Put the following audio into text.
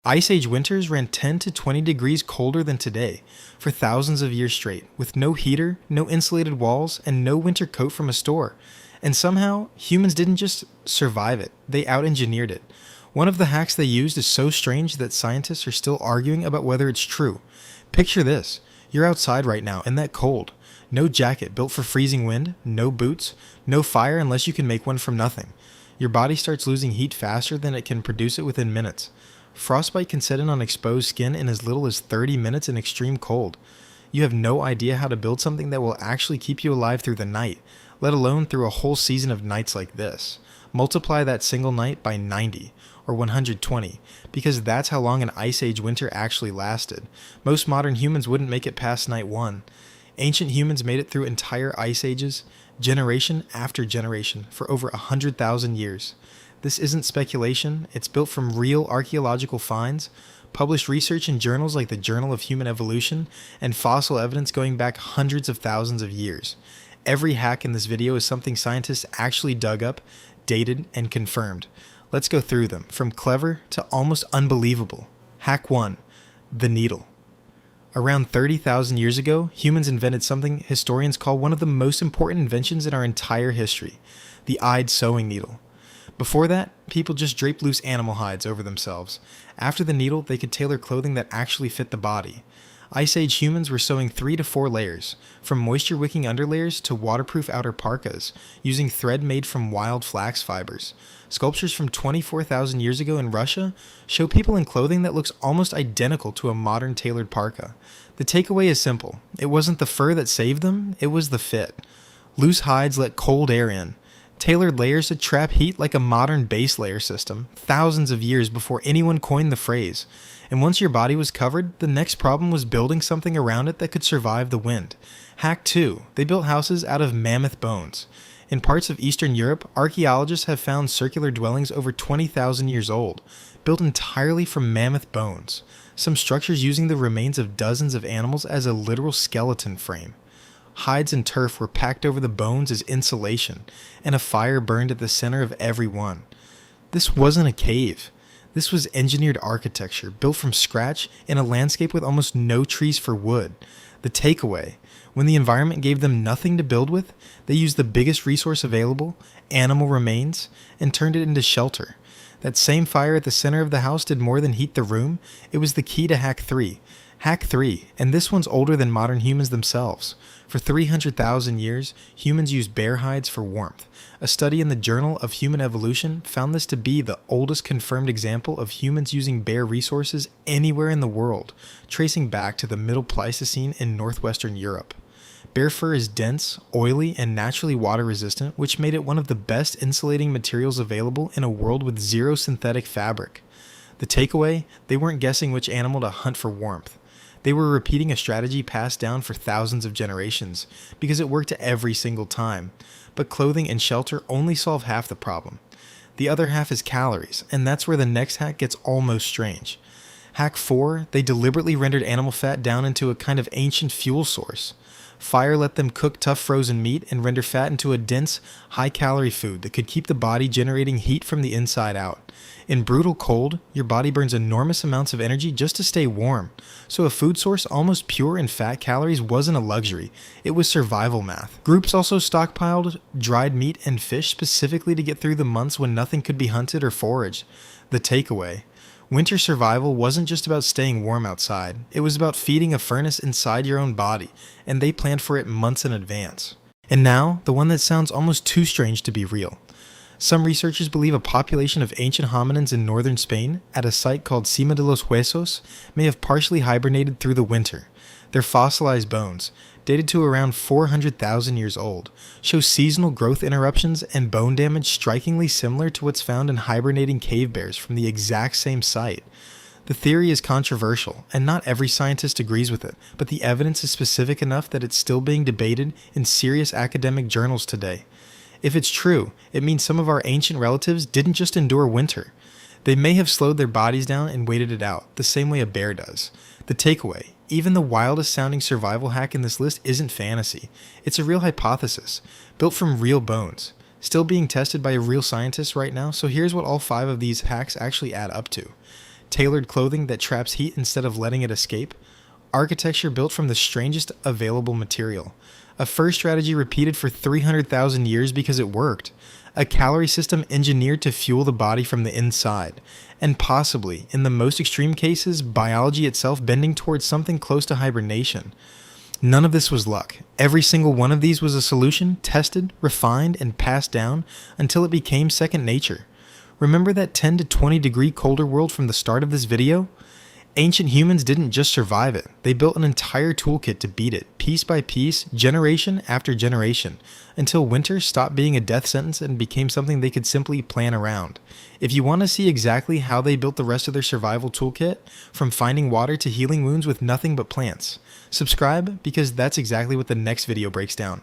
Ice Age winters ran 10 to 20 degrees colder than today for thousands of years straight, with no heater, no insulated walls, and no winter coat from a store. And somehow, humans didn't just survive it, they out-engineered it. One of the hacks they used is so strange that scientists are still arguing about whether it's true. Picture this. You're outside right now in that cold. No jacket built for freezing wind, no boots, no fire unless you can make one from nothing. Your body starts losing heat faster than it can produce it within minutes. Frostbite can set in on exposed skin in as little as 30 minutes in extreme cold. You have no idea how to build something that will actually keep you alive through the night, let alone through a whole season of nights like this. Multiply that single night by 90, or 120, because that's how long an Ice Age winter actually lasted. Most modern humans wouldn't make it past night 1. Ancient humans made it through entire ice ages, generation after generation, for over 100,000 years. This isn't speculation, it's built from real archaeological finds, published research in journals like the Journal of Human Evolution, and fossil evidence going back hundreds of thousands of years. Every hack in this video is something scientists actually dug up, dated, and confirmed. Let's go through them, from clever to almost unbelievable. Hack 1. The needle. Around 30,000 years ago, humans invented something historians call one of the most important inventions in our entire history, the eyed sewing needle. Before that, people just draped loose animal hides over themselves. After the needle, they could tailor clothing that actually fit the body. Ice Age humans were sewing 3 to 4 layers, from moisture-wicking underlayers to waterproof outer parkas, using thread made from wild flax fibers. Sculptures from 24,000 years ago in Russia show people in clothing that looks almost identical to a modern tailored parka. The takeaway is simple. It wasn't the fur that saved them, it was the fit. Loose hides let cold air in. Tailored layers to trap heat like a modern base layer system, thousands of years before anyone coined the phrase. And once your body was covered, the next problem was building something around it that could survive the wind. Hack 2. They built houses out of mammoth bones. In parts of Eastern Europe, archaeologists have found circular dwellings over 20,000 years old, built entirely from mammoth bones. Some structures using the remains of dozens of animals as a literal skeleton frame. Hides and turf were packed over the bones as insulation, and a fire burned at the center of every one. This wasn't a cave. This was engineered architecture, built from scratch in a landscape with almost no trees for wood. The takeaway: when the environment gave them nothing to build with, they used the biggest resource available, animal remains, and turned it into shelter. That same fire at the center of the house did more than heat the room. It was the key to Hack 3. Hack 3, and this one's older than modern humans themselves. For 300,000 years, humans used bear hides for warmth. A study in the Journal of Human Evolution found this to be the oldest confirmed example of humans using bear resources anywhere in the world, tracing back to the Middle Pleistocene in northwestern Europe. Bear fur is dense, oily, and naturally water resistant, which made it one of the best insulating materials available in a world with zero synthetic fabric. The takeaway: they weren't guessing which animal to hunt for warmth. They were repeating a strategy passed down for thousands of generations, because it worked every single time. But clothing and shelter only solve half the problem. The other half is calories, and that's where the next hack gets almost strange. Hack 4, they deliberately rendered animal fat down into a kind of ancient fuel source. Fire let them cook tough frozen meat and render fat into a dense, high-calorie food that could keep the body generating heat from the inside out. In brutal cold, your body burns enormous amounts of energy just to stay warm, so a food source almost pure in fat calories wasn't a luxury, it was survival math. Groups also stockpiled dried meat and fish specifically to get through the months when nothing could be hunted or foraged. The takeaway: winter survival wasn't just about staying warm outside, it was about feeding a furnace inside your own body, and they planned for it months in advance. And now, the one that sounds almost too strange to be real. Some researchers believe a population of ancient hominins in northern Spain, at a site called Sima de los Huesos, may have partially hibernated through the winter. Their fossilized bones, dated to around 400,000 years old, show seasonal growth interruptions and bone damage strikingly similar to what's found in hibernating cave bears from the exact same site. The theory is controversial, and not every scientist agrees with it, but the evidence is specific enough that it's still being debated in serious academic journals today. If it's true, it means some of our ancient relatives didn't just endure winter. They may have slowed their bodies down and waited it out, the same way a bear does. The takeaway: even the wildest sounding survival hack in this list isn't fantasy. It's a real hypothesis, built from real bones. Still being tested by real scientists right now, so here's what all 5 of these hacks actually add up to. tailored clothing that traps heat instead of letting it escape, architecture built from the strangest available material, a fur strategy repeated for 300,000 years because it worked, a calorie system engineered to fuel the body from the inside, and possibly, in the most extreme cases, biology itself bending towards something close to hibernation. None of this was luck. Every single one of these was a solution, tested, refined, and passed down until it became second nature. Remember that 10 to 20 degree colder world from the start of this video? Ancient humans didn't just survive it, they built an entire toolkit to beat it, piece by piece, generation after generation, until winter stopped being a death sentence and became something they could simply plan around. If you want to see exactly how they built the rest of their survival toolkit, from finding water to healing wounds with nothing but plants, subscribe because that's exactly what the next video breaks down.